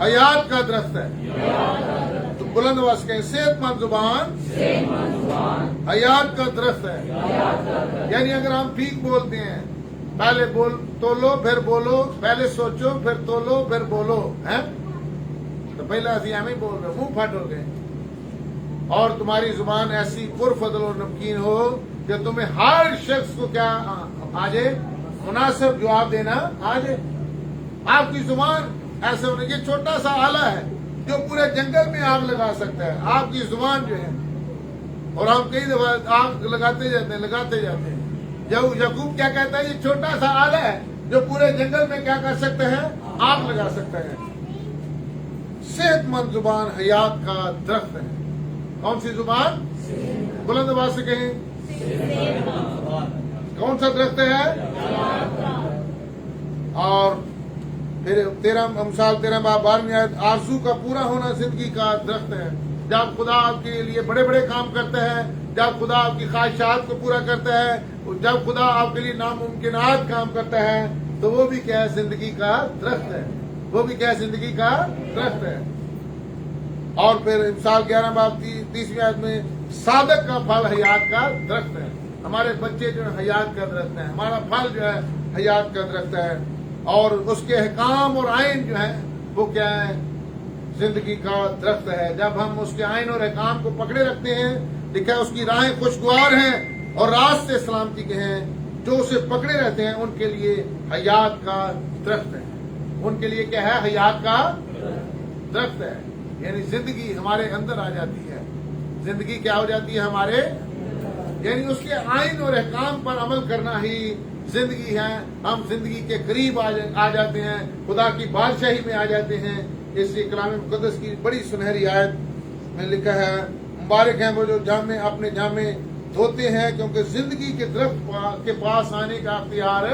हयात का दरख्त है। तो बुलंद आवाज से कहें, सेहतमंद जुबान हयात का दरख्त है। यानी अगर हम ठीक बोलते हैं, पहले तोलो फिर बोलो, पहले सोचो फिर तोलो फिर बोलो, है तो पहले अभी हम ही बोल रहे, मुंह फट हो गए। और तुम्हारी जुबान ऐसी पुरफदल और नमकीन हो कि तुम्हें हर शख्स को क्या आ जाए? मुनासिब जवाब देना आ जाए। आपकी जुबान ऐसे होने, ये छोटा सा आला है जो पूरे जंगल में आग लगा सकता है, आपकी जुबान जो है। और हम कई दफा आग लगाते जाते हैं। जब यकूब क्या कहता है? ये छोटा सा आला है जो पूरे जंगल में क्या कर सकता है? आग लगा सकता है। सेहतमंद जुबान हयात का दरख्त है। कौन सी जुबान? बुलंद आवाज से कहें, कौन सा दरख्त है? और फिर 13 बाब 12वीं आयत, आरज़ू का पूरा होना जिंदगी का दरख्त है। जब खुदा आपके लिए बड़े बड़े काम करता है, जब खुदा आपकी ख्वाहिशात को पूरा करता है, जब खुदा आपके लिए नामुमकिनात काम करता है, तो वो भी क्या है? जिंदगी का दरख्त है। वो भी क्या है? जिंदगी का दरख्त है। और फिर इमसाल 11 बाब 30वीं आयत में सादक का फल हयात का दरख्त है। हमारे बच्चे जो है हयात का दरख्त है, हमारा फल जो है हयात का दरख्त है। और उसके अहकाम और आइन जो है वो क्या है? जिंदगी का दरख्त है। जब हम उसके आइन और अहकाम को पकड़े रखते हैं, लिखा है उसकी राहें खुशगवार हैं और रास्ते सलामती के हैं। जो उसे पकड़े रहते हैं उनके लिए हयात का दरख्त है। उनके लिए क्या है? हयात का दरख्त है। यानी जिंदगी हमारे अंदर आ जाती है। जिंदगी क्या हो जाती है? हमारे, यानी उसके आइन और अहकाम पर अमल करना ही जिंदगी है। हम जिंदगी के करीब आ जाते हैं, खुदा की बादशाही में आ जाते हैं। इसलिए कलाम मुकद्दस की बड़ी सुनहरी आयत में लिखा है, मुबारक हैं वो जो जामे अपने जामे धोते हैं, क्योंकि जिंदगी के दरख्त के पास आने का अख्तियार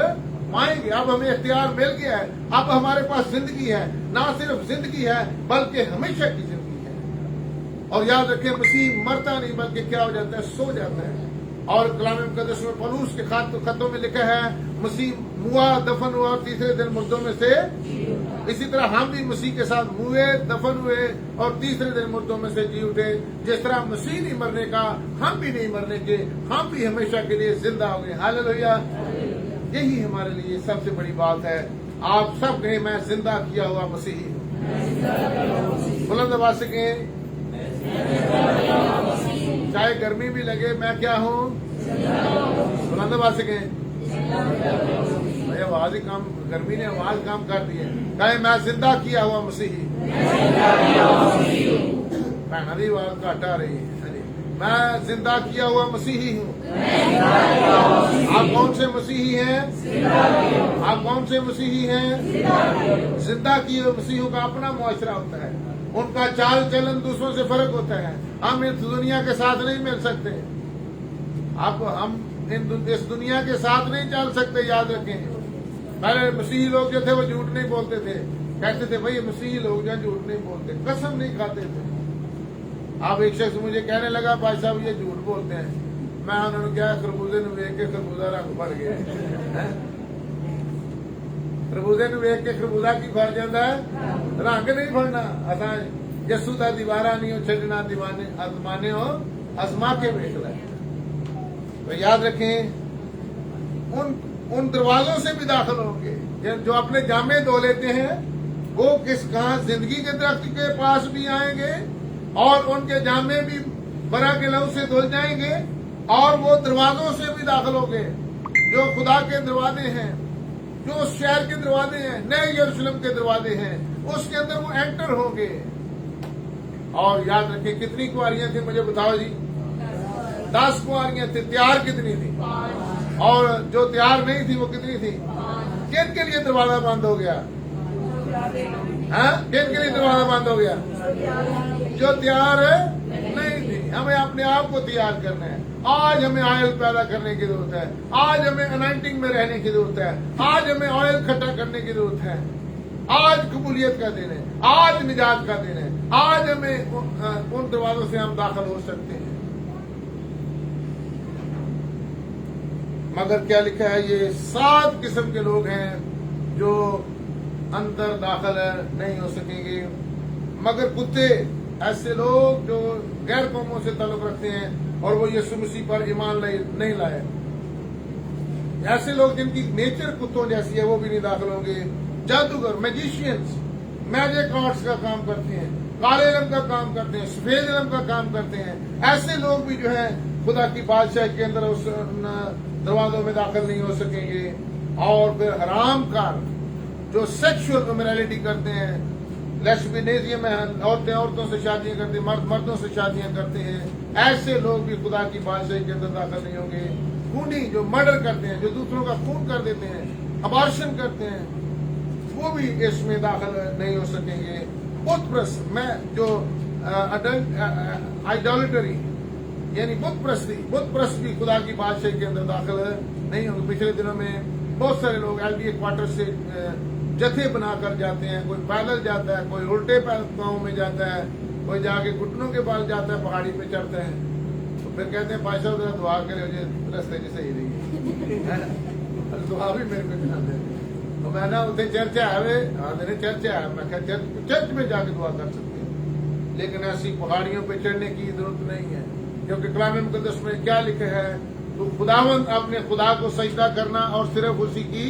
पाएंगे। अब हमें इख्तियार मिल गया है। अब हमारे पास जिंदगी है, ना सिर्फ जिंदगी है बल्कि हमेशा की जिंदगी है। और याद रखें, मसीह मरता नहीं बल्कि क्या हो जाता है? सो जाता है। और कलाम मुकद्दस में पौलुस के खतों में लिखा है, मसीह मुआ, दफन हुआ और तीसरे दिन मुर्दों में से। इसी तरह हम भी मसीह के साथ मुए, दफन हुए और तीसरे दिन मुर्दों में से जी उठे। जिस तरह मसीह नहीं मरने का, हम भी नहीं मरने के, हम भी हमेशा के लिए जिंदा हो गए। हालेलुया। यही हमारे लिए सबसे बड़ी बात है। आप सब कहें, मैं जिंदा किया हुआ मसीही हूँ। बुलंद आवाज से कहें, चाहे गर्मी भी लगे, मैं क्या हूँ? बुलंद आवाज से कहें। भाई आवाज ही काम, गर्मी ने आवाज काम कर दी है। कहे, मैं जिंदा किया हुआ मसीही। भैन दी आवाज घट आ रही है। मैं जिंदा किया हुआ मसीही हूँ। आप कौन से मसीही हैं? आप कौन से मसीही हैं? जिंदा किए हुए मसीहियों का अपना मुआशरा होता है। उनका चाल चलन दूसरों से फर्क होता है। हम इस दुनिया के साथ नहीं मिल सकते। हम इस दुनिया के साथ नहीं चल सकते। याद रखें, पहले मसीही लोग जो थे वो झूठ नहीं बोलते थे। कहते थे भाई मसीही लोग जो झूठ नहीं बोलते, कसम नहीं खाते थे। अब एक शख्स मुझे कहने लगा, भाई साहब ये झूठ बोलते हैं। मैं उन्होंने क्या, खरबूजे ने वेख के खरबूजा रंग बढ़ गया। खरबूजे ने वेख के खरबूजा की फर जाता है, रंग नहीं फड़ना। असा यसू दा दीवारा नहीं हो छड़ना दीवाने आजमाने हो आजमा के देख ले। तो याद रखें, उन दरवाजों से भी दाखिल होंगे जो अपने जामे धो लेते हैं, वो कहाँ जिंदगी के दरख्त के पास भी आएंगे और उनके जामे भी बरा के लहू से धुल जाएंगे, और वो दरवाजों से भी दाखिल होंगे जो खुदा के दरवाजे हैं, जो उस शहर के दरवाजे हैं, नए यरूशलेम के दरवाजे हैं, उसके अंदर वो एंटर होंगे। और याद रखें, कितनी कुआरियां थी मुझे बताओ जी? 10 कुआरियां थी। तैयार कितनी थी? और जो तैयार नहीं थी वो कितनी थी? किन के लिए दरवाजा बंद हो गया? हाँ, किन के लिए दरवाजा बंद हो गया? जो तैयार नहीं थी। हमें अपने आप को तैयार करना है। आज हमें ऑयल पैदा करने की जरूरत है। आज हमें अनाइंटिंग में रहने की जरूरत है। आज हमें ऑयल इकट्ठा करने की जरूरत है। आज कबूलियत का दिन है, आज निजात का दिन है। आज हमें उन दरवाजों से हम दाखिल हो सकते हैं। मगर क्या लिखा है? ये 7 किस्म के लोग हैं जो अंदर दाखिल नहीं हो सकेंगे। मगर कुत्ते, ऐसे लोग जो गैर कौमों से ताल्लुक रखते हैं और वो यीशु मसीह पर ईमान नहीं लाए, ऐसे लोग जिनकी नेचर कुत्तों जैसी है, वो भी नहीं दाखिल होंगे। जादूगर, मैजिशियंस, मैजिक आर्ट्स का काम करते हैं, काले रंग का काम करते हैं, सफेद रंग का काम करते हैं, ऐसे लोग भी जो है खुदा की बादशाह के अंदर उस दरवाजों में दाखिल नहीं हो सकेंगे। और फिर हरामकार जो सेक्सुअल इमोरलिटी करते हैं, लेस्बियनिज्म में औरतें औरतों से शादियां करती हैं, मर्द मर्दों से शादियां करते हैं, ऐसे लोग भी खुदा की बादशाही के अंदर दाखिल नहीं होंगे। खूनी जो मर्डर करते हैं, जो दूसरों का खून कर देते हैं, अबॉर्शन करते हैं, वो भी इसमें दाखिल नहीं हो सकेंगे। बुतप्रस्त में जो आइडोलेटरी यानी बुतप्रस्त भी खुदा की बादशाही के अंदर दाखिल नहीं होंगे। पिछले दिनों में बहुत सारे लोग LDA क्वार्टर से जत्थे बनाकर जाते हैं। कोई पैदल जाता है, कोई उल्टे पाँव में जाता है, कोई जाके घुटनों के बाल जाता है, पहाड़ी पे चढ़ता है। तो फिर कहते हैं भाई साहब दुआ करे मुझे रस्ते जी सही रही है। दुआ भी मेरे को करा दे। तो मैं ना उसे चर्च है, चर्च है, मैं चर्च में जाके दुआ कर सकते हैं, लेकिन ऐसी पहाड़ियों पे चढ़ने की जरूरत नहीं है। क्योंकि कलाम मुकद्दस में क्या लिखा है? तो खुदावंद अपने खुदा को सजदा करना और सिर्फ उसी की,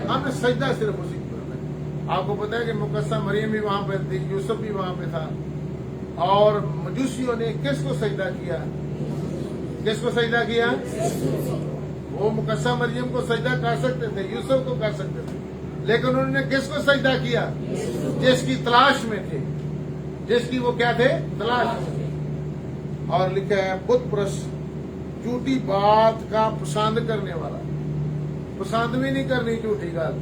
हमने सजदा सिर्फ उसी की करना है। आपको पता है कि मुकद्दसा मरियम भी वहां पे थी, यूसुफ भी वहां पे था, और मजूसियों ने किसको सजदा किया? किसको सजदा किया? वो मुकद्दसा मरियम को सजदा कर सकते थे, यूसुफ को कर सकते थे, लेकिन उन्होंने किसको सजदा किया? जिसकी तलाश में थे, जिसकी वो क्या थे? तलाश में। और लिखा है बुतप्रस्त, झूठी बात का पसंद करने वाला। पसंद भी नहीं करनी झूठी गल,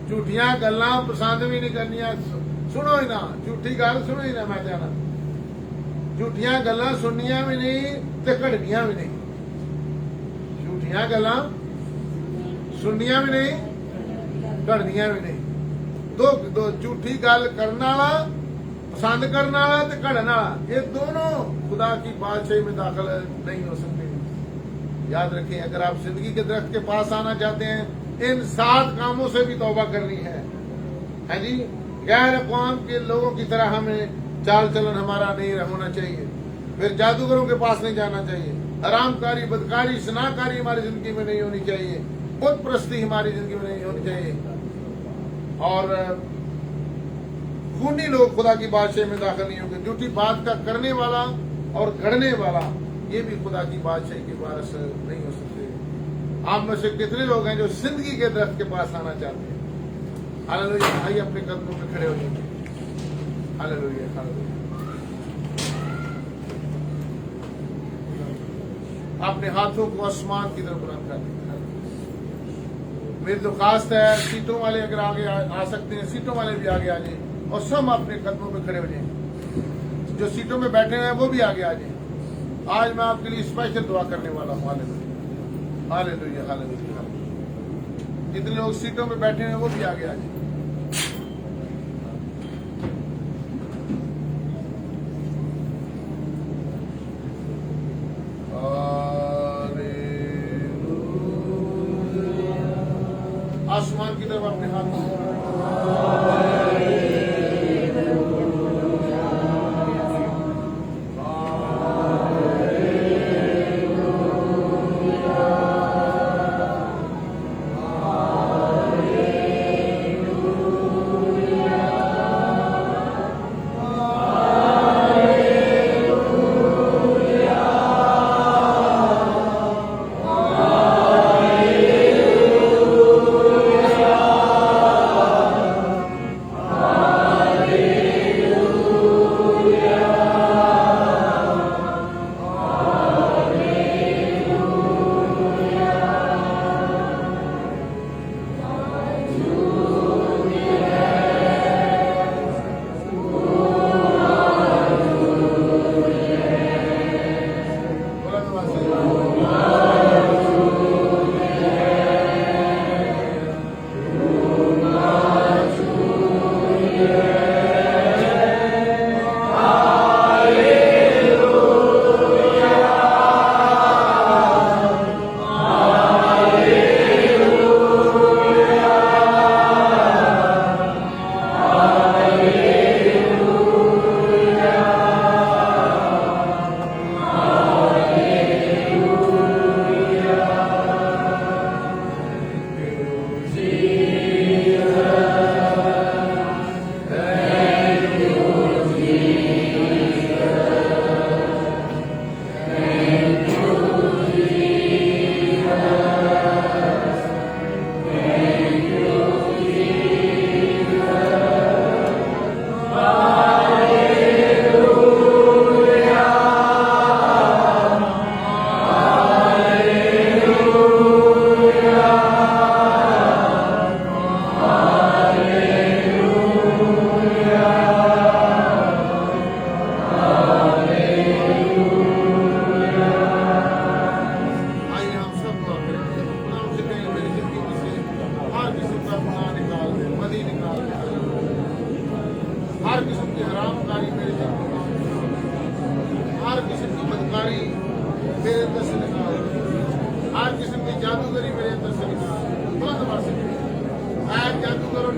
झूठियां गल्लां पसंद भी नहीं करनिया। सुनो ही ना, झूठी गल सुनो ही ना। मैं कहना झूठियां गल्लां सुननियां भी नहीं ते घड़नियां भी नहीं। झूठियां गल्लां सुननियां भी नहीं, घड़नियां भी नहीं। दो झूठी गल करने वाला, पसंद करने वाला ते घड़न वाला, ये दोनों खुदा की बादशाही में दाखिल नहीं हो सकते। याद रखें, अगर आप जिंदगी के दरख्त के पास आना चाहते हैं, इन 7 कामों से भी तौबा करनी है जी। गैर अक़वाम के लोगों की तरह हमें चाल चलन हमारा नहीं होना चाहिए। फिर जादूगरों के पास नहीं जाना चाहिए। हरामकारी, बदकारी, शनाकारी हमारी जिंदगी में नहीं होनी चाहिए। बुत परस्ती हमारी जिंदगी में नहीं होनी चाहिए। और खूनी लोग खुदा की बादशाही में दाखिल नहीं होंगे। झूठी बात का करने वाला और गढ़ने वाला, ये भी खुदा की बादशाही के वारिस नहीं हो सकते। आप में से कितने लोग हैं जो जिंदगी के दरख्त के पास आना चाहते हैं? हालेलुया। आइए अपने कदमों पे खड़े हो जाइए। Hallelujah, hallelujah. अपने हाथों को आसमान की तरफ बुलंद कर दीजिए। मेरी दरख्वास्त है, सीटों वाले अगर आगे आ सकते हैं, सीटों वाले भी आगे आ जाए और सब अपने कदमों पे खड़े हो जाए। जो सीटों में बैठे हैं वो भी आगे आ जाए। आज मैं आपके लिए स्पेशल दुआ करने वाला हूँ। Hallelujah, hallelujah, hallelujah. जितने लोग सीटों में बैठे हैं वो भी आगे आ जाए। आसमान की तरफ अपने हाथ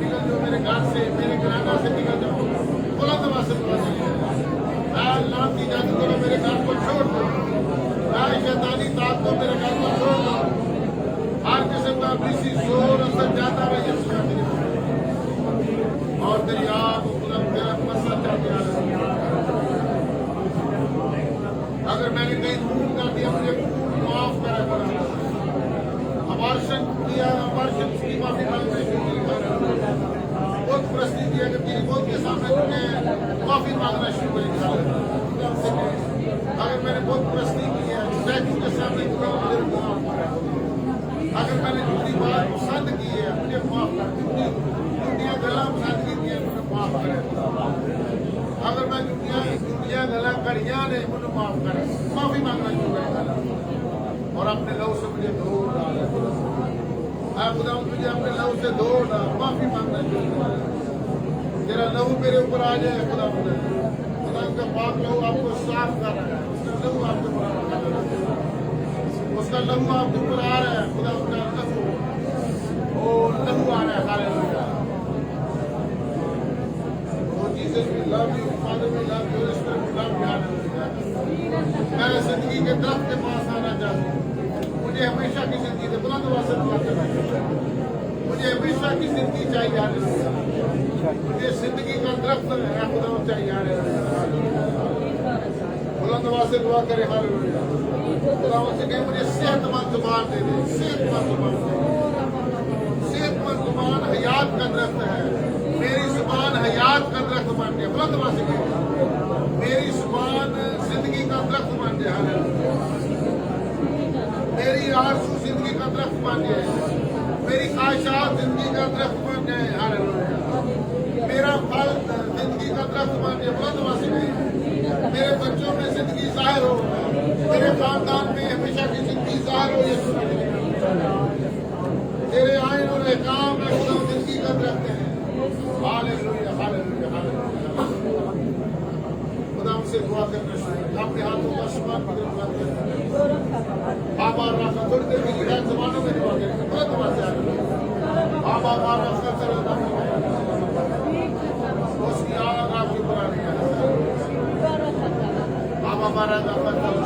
निकल जाओ मेरे घर से, मेरे घराना से निकल जाओ। बुलंद आवाज से दुआ करिए, अल्लाह की जादू करो मेरे घर को छोड़ दो, शैतानी ताकतों मेरे घर को छोड़ दो, हर किस्म का किसी जोर असर जाता है यीशु का नाम में। और तेरी आग बुलंद तेरा मसा जाते आ रहा है। अगर मैंने कहीं भूल कर दिया मुझे माफ करा करा। अबार्शन किया, अबार्शन की माफी मांगना शुरू कर, बहुत प्रश्न किया कि तेरी मौत के सामने तुमने माफी मांगना शुरू कर। अगर मैंने बहुत प्रश्न की है सैकड़ों के सामने मुझे माफ करा। अगर मैंने झूठी बात पसंद की है मुझे माफ कर, झूठियाँ गला पसंद की है मुझे माफ करे। अगर मैं झूठियाँ गला करिया ने मुझे माफ करे, माफी मांगना शुरू करेगा और अपने लहू से मुझे धो डाले। खुदा मुझे अपने लहू से धो डाल, माफी मांगना शुरू कर। तेरा लहू मेरे ऊपर आ जाए खुदा, खुदा का पाक लहू आपको साफ कर रहा है, उसका लहू आपके ऊपर आ रहा है, उसका लहू आपके ऊपर आ रहा है। खुदा उसका लहू, ओ लहू आ रहा है। Hallelujah. O Jesus we love you, father we love you, spirit we love you. मैं जिंदगी के दरख्त के पास आना चाहता हूँ। मुझे हमेशा की जिंदगी से बुलंद आवाज से दुआ करना चाहिए। मुझे हमेशा की जिंदगी चाहिए हालेलुया। मुझे जिंदगी का दरख्त है खुदा चाहिए हालेलुया। बुलंद आवाज से दुआ करे हालेलुया। खुदा से कहे मुझे सेहतमंद जुबान दे दे, सेहतमंद जुबान दे दे। सेहतमंद जुबान हयात का दरख्त है, मेरी जुबान हयात का दरख्त बन गया। बुलंद आवाज से कहे मेरी जुबान जिंदगी का दरख्त बन गया हालेलुया। मेरी आरज़ू जिंदगी का दरख्त बन जाए, मेरी ख्वाहिशात जिंदगी का दरख्त बन जाए हालेलुया। मेरा फल जिंदगी का दरख्त बन जाए। बुलंद आवाज से कहे मेरे बच्चों में जिंदगी जाहिर हो, मेरे खानदान में हमेशा की जिंदगी जाहिर हो। यीशु तेरे आइन और एहकाम में खुदा जिंदगी का दरख्त है हालेलुया हालेलुया हालेलुया। खुदा हमसे दुआ करना शुरू, अपने हाथों का शुमार की तरफ बात करें। बाबा रखा थोड़ी देर के लिए जमानों में दुआ करें, बहुत बात है। बाबा बाबा करते रहता उसकी आग आपके ऊपर आ रही है। बाबा बारा का बारा का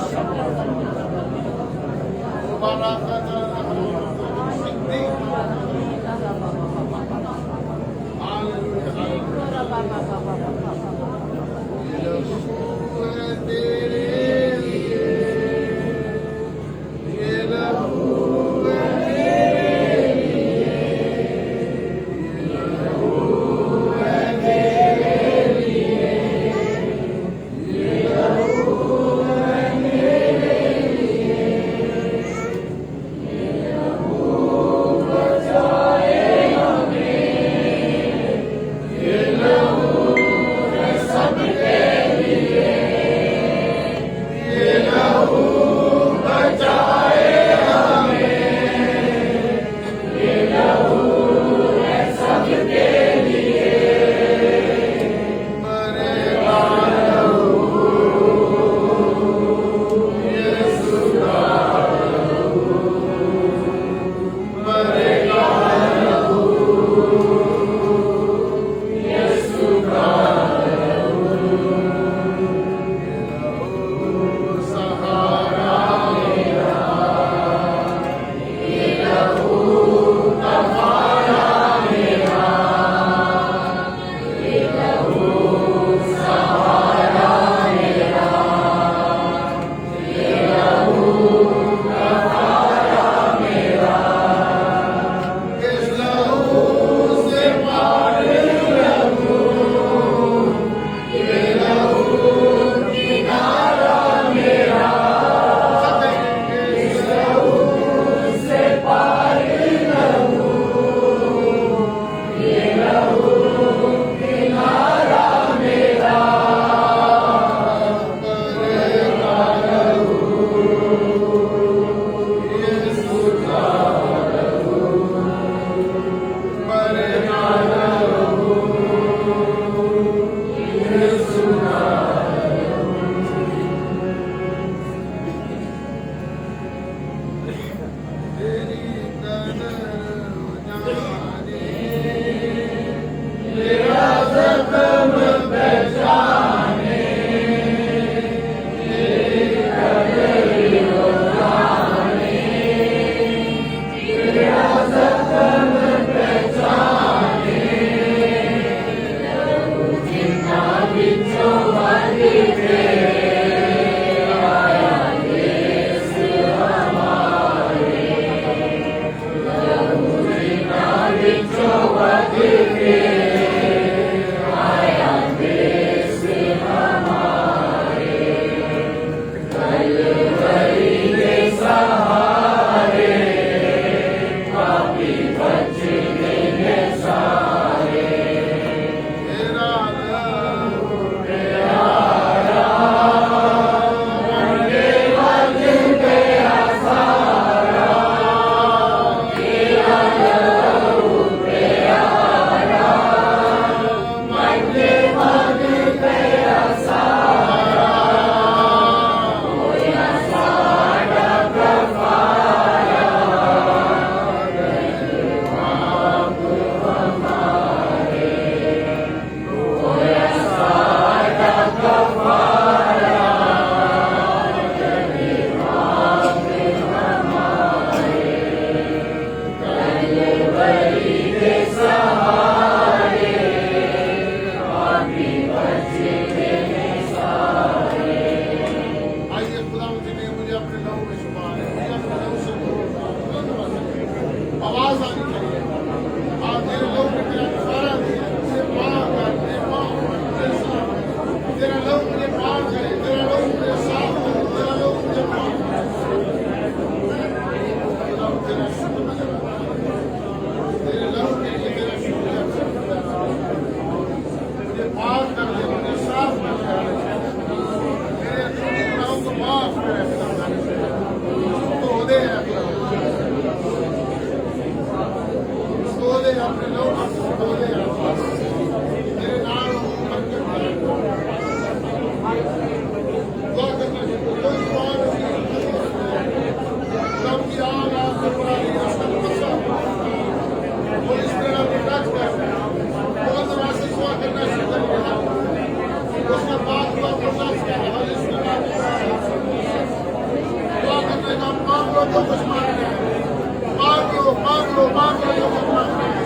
मांग लो जो कुछ मांगना है।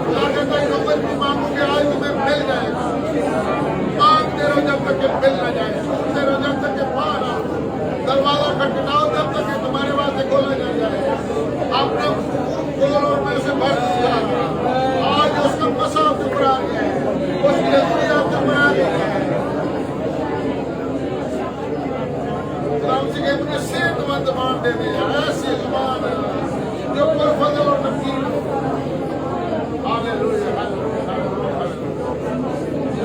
खुदा कहता है जो कुछ भी मांगोगे आज तुम्हें मिल जाएगा। मांगते रहो जब तक कि मिल न जाए, सुनते रहो जब तक कि पार आओ, दरवाजा खटखटाओ जब तक कि तुम्हारे वास्ते खोला न जाए। अपने खोलों में से भर दिया, आज उसका मसाफ टुकड़ा गया है, उसकी जरूरियात टुकड़ा गई है। खुदाम से कहते हैं सेहतमंद ज़बान दे दे, ऐसी ज़बान जो पर फजल और नफील हो। Hallelujah, hallelujah, hallelujah.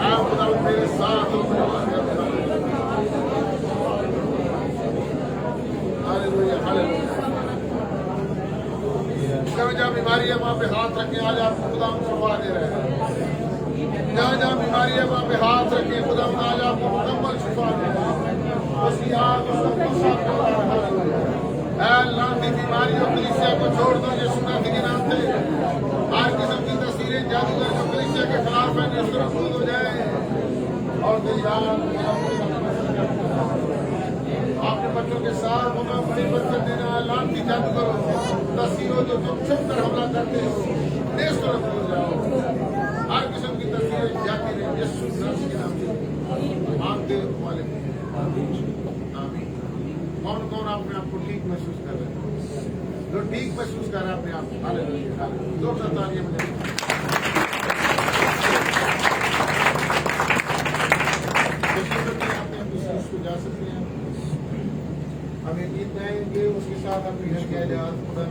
आप खुदा मेरे साथ हो, हालेलुया, हालेलुया। जहाँ बीमारी है वहाँ पे हाथ रखें, आज आपको खुदा शफा दे रहे हैं। जहाँ बीमारी है वहाँ पे हाथ रखें, खुदा आज आपको मुकम्मल शफा दे रहे हैं। उसकी आग उसको साफ कर रहा है। अल्लाह की बीमारी और कलीसिया को छोड़ दो यीशु मसीह के नाम से। हर किस्म की तस्वीरें जादूगर जो कलीसिया के खिलाफ है उसको रसूल हो जाए और आपके बच्चों के साथ होना बड़ी बरकत देना। अल्लाह की जादूगर तस्वीरों जो तुम छुप कर हमला करते हो देश को रसूल जाओ। हर किस्म की तस्वीरें जाती रहे यीशु मसीह के नाम से मांगते वाले। आमीन। कौन कौन अपने आप को ठीक महसूस कर रहे हैं? जो ठीक महसूस कर रहा है अपने आप को, हालेलुया, हालेलुया। जोरदार तालियां बजाएं। को जा सकते हैं। हम एक गीत गाएंगे, उसके साथ अपने घर के आजाद खुदा